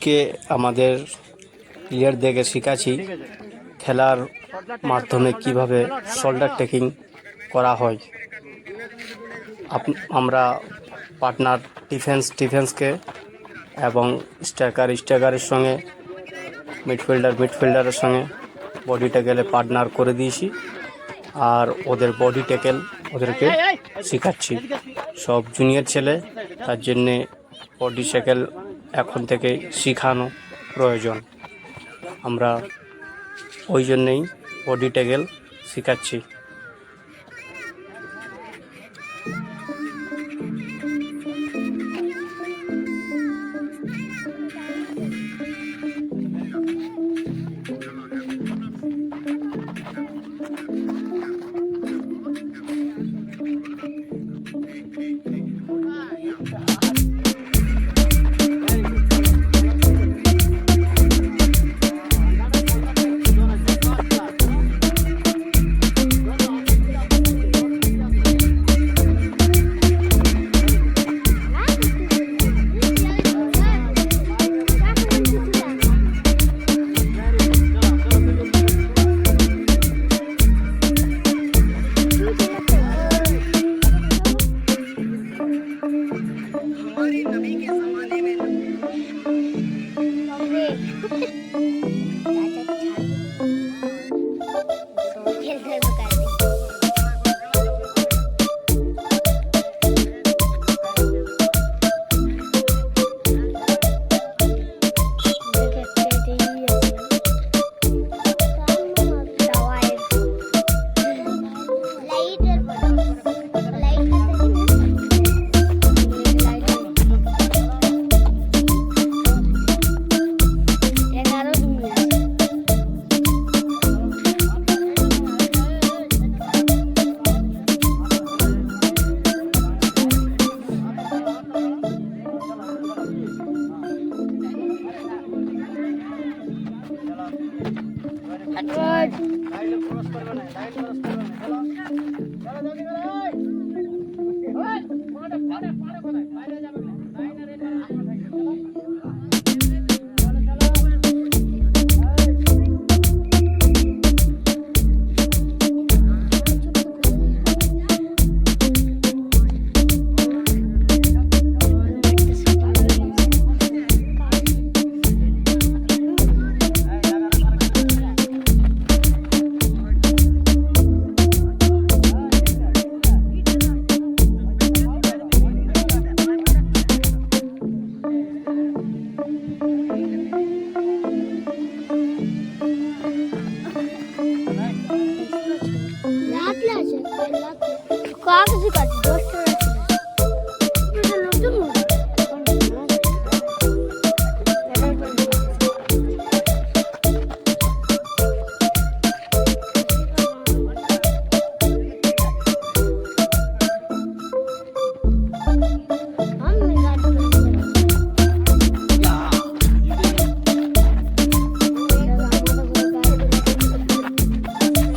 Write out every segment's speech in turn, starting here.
আজকে আমাদের প্লেয়ারদেরকে শিখাচ্ছি খেলার মাধ্যমে কিভাবে শোল্ডার টেকিং করা হয়। আমরা পার্টনার ডিফেন্সকে এবং স্ট্রাইকারের সঙ্গে মিডফিল্ডারের সঙ্গে বডি ট্যাকেলে পার্টনার করে দিয়েছি, আর ওদের বডি ট্যাকেল ওদেরকে শেখাচ্ছি। সব জুনিয়র ছেলে, তার জন্যে বডি ট্যাকেল এখন থেকে শেখানো প্রয়োজন। আমরা ওই জন্যেই বডি ট্যাকেল শেখাচ্ছি।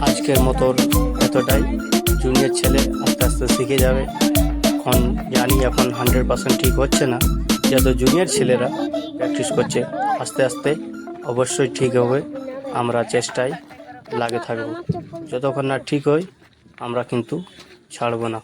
আজকের মতো এতটাই। জুনিয়র ছেলে আস্তে আস্তে শিখে যাবে। এখন জানি এখন 100% ঠিক হচ্ছে না, যত জুনিয়র ছেলেরা প্র্যাকটিস করছে আস্তে আস্তে অবশ্যই ঠিক হবে। আমরা চেষ্টায় লাগে থাকবো, যতক্ষণ না ঠিক হয় আমরা কিন্তু ছাড়বো না।